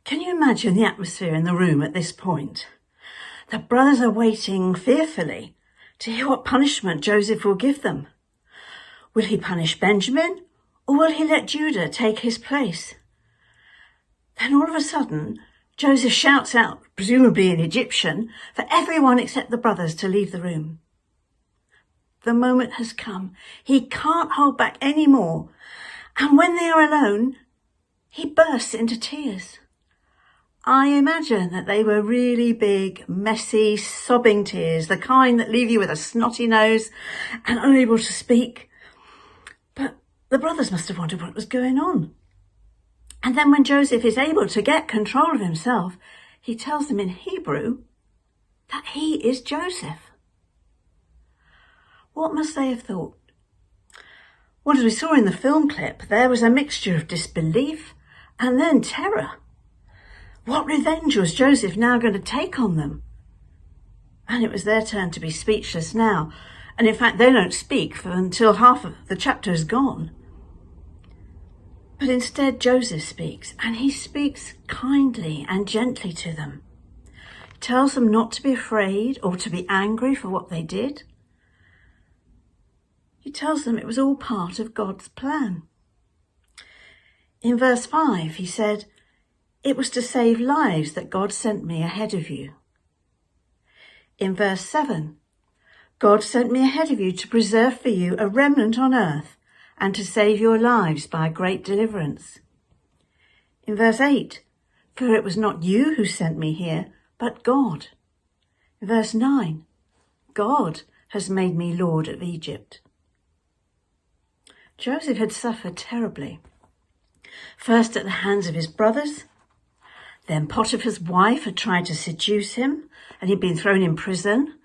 Can you imagine the atmosphere in the room at this point? The brothers are waiting fearfully to hear what punishment Joseph will give them. Will he punish Benjamin, or will he let Judah take his place? Then all of a sudden, Joseph shouts out, presumably in Egyptian, for everyone except the brothers to leave the room. The moment has come. He can't hold back any more. And when they are alone, he bursts into tears. I imagine that they were really big, messy, sobbing tears, the kind that leave you with a snotty nose and unable to speak. But the brothers must have wondered what was going on. And then when Joseph is able to get control of himself, he tells them in Hebrew that he is Joseph. What must they have thought? Well, as we saw in the film clip, there was a mixture of disbelief and then terror. What revenge was Joseph now going to take on them? And it was their turn to be speechless now. And in fact, they don't speak until half of the chapter is gone. But instead, Joseph speaks, and he speaks kindly and gently to them. He tells them not to be afraid or to be angry for what they did. He tells them it was all part of God's plan. In verse 5, he said, "It was to save lives that God sent me ahead of you." In verse 7, "God sent me ahead of you to preserve for you a remnant on earth and to save your lives by a great deliverance." In verse 8, "For it was not you who sent me here, but God." In verse 9, "God has made me Lord of Egypt." Joseph had suffered terribly, first at the hands of his brothers. Then Potiphar's wife had tried to seduce him, and he'd been thrown in prison.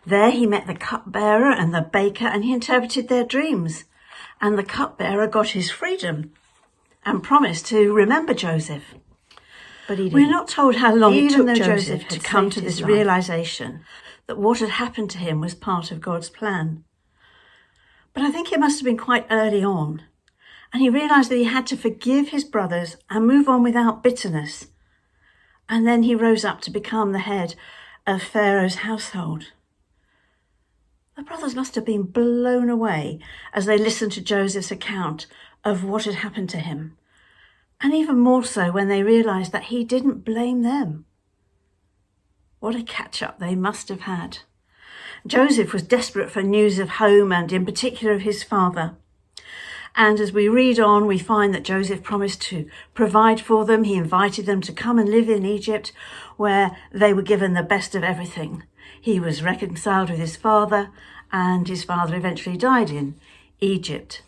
There he met the cupbearer and the baker, and he interpreted their dreams. And the cupbearer got his freedom and promised to remember Joseph. But he didn't. We're not told how long it took Joseph to come to this realization that what had happened to him was part of God's plan. But I think it must have been quite early on. And he realized that he had to forgive his brothers and move on without bitterness. And then he rose up to become the head of Pharaoh's household. The brothers must have been blown away as they listened to Joseph's account of what had happened to him. And even more so when they realized that he didn't blame them. What a catch-up they must have had. Joseph was desperate for news of home and in particular of his father. And as we read on, we find that Joseph promised to provide for them. He invited them to come and live in Egypt, where they were given the best of everything. He was reconciled with his father, and his father eventually died in Egypt.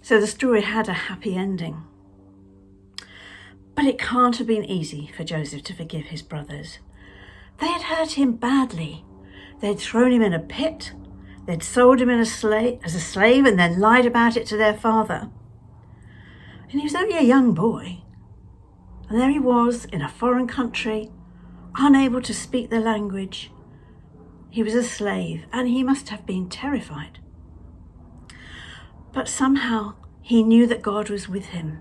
So the story had a happy ending. But it can't have been easy for Joseph to forgive his brothers. They had hurt him badly. They'd thrown him in a pit. They'd sold him as a slave and then lied about it to their father. And he was only a young boy. And there he was in a foreign country, unable to speak the language. He was a slave, and he must have been terrified. But somehow he knew that God was with him.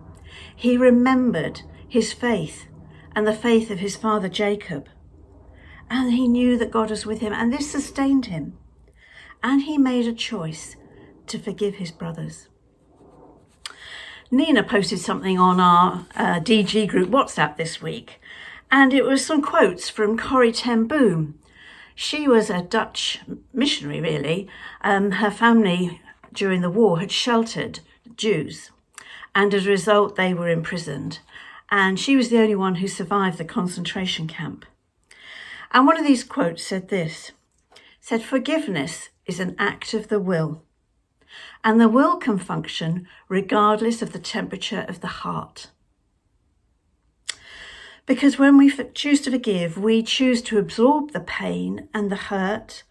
He remembered his faith and the faith of his father Jacob. And he knew that God was with him, and this sustained him. And he made a choice to forgive his brothers. Nina posted something on our DG group WhatsApp this week, and it was some quotes from Corrie ten Boom. She was a Dutch missionary, really. Her family during the war had sheltered Jews, and as a result they were imprisoned. And she was the only one who survived the concentration camp. And one of these quotes said this, said, "Forgiveness is an act of the will, and the will can function regardless of the temperature of the heart. Because when we choose to forgive, we choose to absorb the pain and the hurt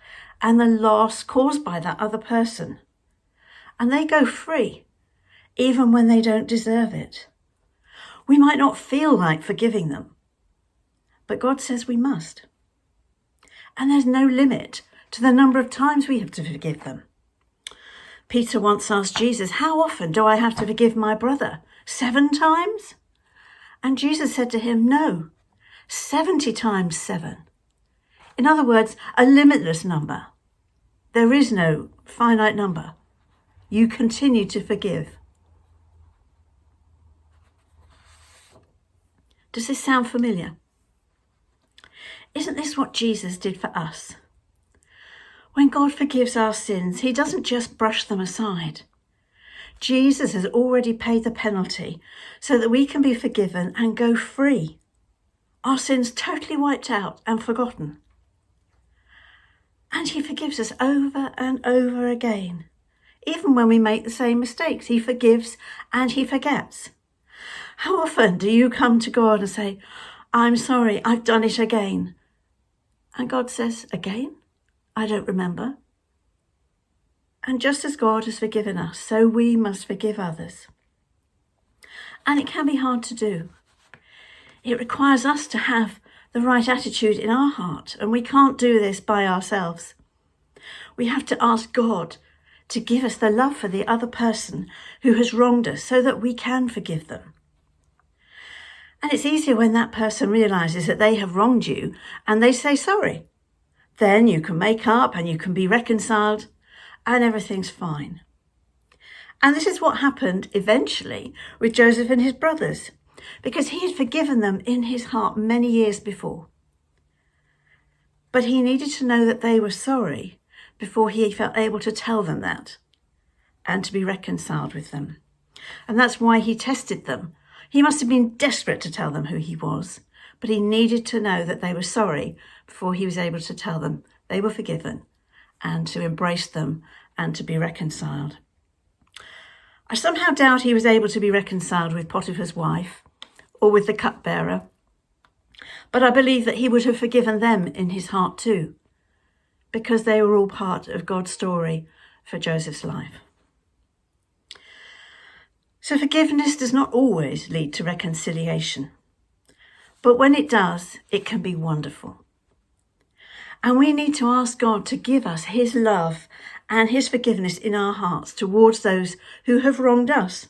and the loss caused by that other person. And they go free, even when they don't deserve it. We might not feel like forgiving them, but God says we must. And there's no limit to the number of times we have to forgive them. Peter once asked Jesus, "How often do I have to forgive my brother? 7 times?" And Jesus said to him, no, 70 times 7. In other words, a limitless number. There is no finite number. You continue to forgive. Does this sound familiar? Isn't this what Jesus did for us? When God forgives our sins, he doesn't just brush them aside. Jesus has already paid the penalty so that we can be forgiven and go free. Our sins totally wiped out and forgotten. And he forgives us over and over again. Even when we make the same mistakes, he forgives and he forgets. How often do you come to God and say, I'm sorry, I've done it again? And God says, again? I don't remember. And just as God has forgiven us, so we must forgive others. And it can be hard to do. It requires us to have the right attitude in our heart, and we can't do this by ourselves. We have to ask God to give us the love for the other person who has wronged us so that we can forgive them. And it's easier when that person realises that they have wronged you and they say sorry. Then you can make up and you can be reconciled and everything's fine. And this is what happened eventually with Joseph and his brothers, because he had forgiven them in his heart many years before. But he needed to know that they were sorry before he felt able to tell them that and to be reconciled with them. And that's why he tested them. He must have been desperate to tell them who he was, but he needed to know that they were sorry before he was able to tell them they were forgiven and to embrace them and to be reconciled. I somehow doubt he was able to be reconciled with Potiphar's wife or with the cupbearer, but I believe that he would have forgiven them in his heart too, because they were all part of God's story for Joseph's life. So forgiveness does not always lead to reconciliation, but when it does, it can be wonderful. And we need to ask God to give us his love and his forgiveness in our hearts towards those who have wronged us.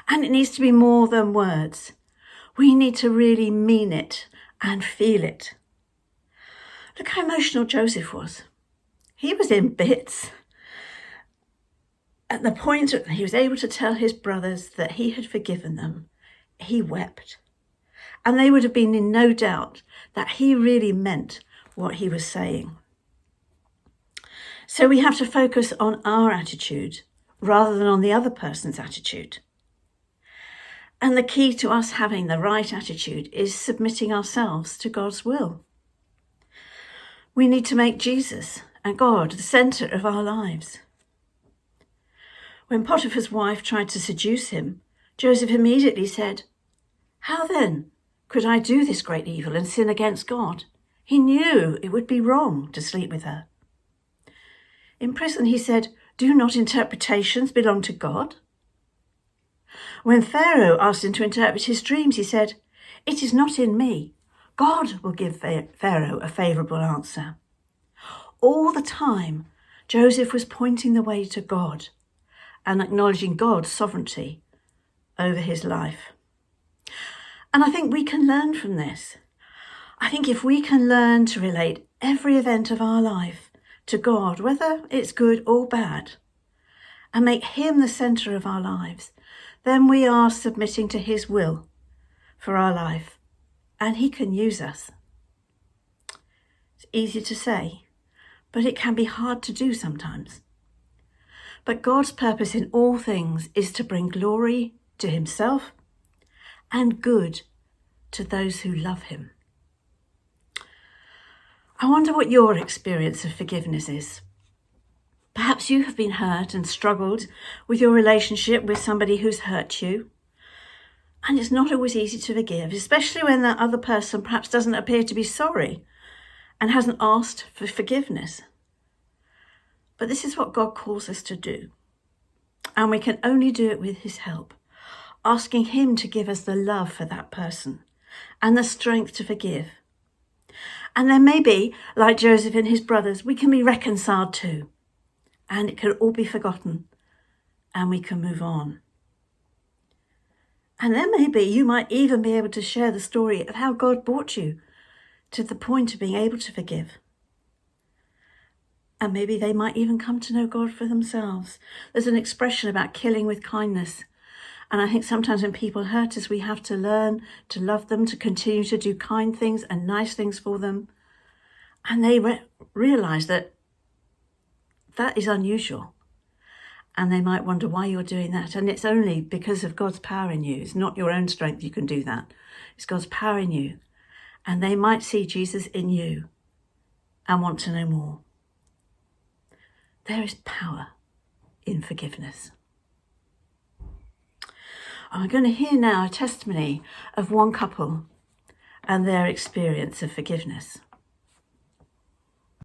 And it needs to be more than words. We need to really mean it and feel it. Look how emotional Joseph was. He was in bits. At the point that he was able to tell his brothers that he had forgiven them, he wept. And they would have been in no doubt that he really meant what he was saying. So we have to focus on our attitude rather than on the other person's attitude. And the key to us having the right attitude is submitting ourselves to God's will. We need to make Jesus and God the centre of our lives. When Potiphar's wife tried to seduce him, Joseph immediately said, "How then could I do this great evil and sin against God?" He knew it would be wrong to sleep with her. In prison, he said, "Do not interpretations belong to God?" When Pharaoh asked him to interpret his dreams, he said, "It is not in me. God will give Pharaoh a favourable answer." All the time, Joseph was pointing the way to God and acknowledging God's sovereignty over his life. And I think we can learn from this. I think if we can learn to relate every event of our life to God, whether it's good or bad, and make him the centre of our lives, then we are submitting to his will for our life, and he can use us. It's easy to say, but it can be hard to do sometimes. But God's purpose in all things is to bring glory to himself and good to those who love him. I wonder what your experience of forgiveness is. Perhaps you have been hurt and struggled with your relationship with somebody who's hurt you. And it's not always easy to forgive, especially when that other person perhaps doesn't appear to be sorry and hasn't asked for forgiveness. But this is what God calls us to do. And we can only do it with his help, asking him to give us the love for that person and the strength to forgive. And then maybe, like Joseph and his brothers, we can be reconciled too. And it can all be forgotten and we can move on. And then maybe you might even be able to share the story of how God brought you to the point of being able to forgive. And maybe they might even come to know God for themselves. There's an expression about killing with kindness. And I think sometimes when people hurt us, we have to learn to love them, to continue to do kind things and nice things for them. And they realize that that is unusual. And they might wonder why you're doing that. And it's only because of God's power in you. It's not your own strength you can do that. It's God's power in you. And they might see Jesus in you and want to know more. There is power in forgiveness. I'm going to hear now a testimony of one couple and their experience of forgiveness.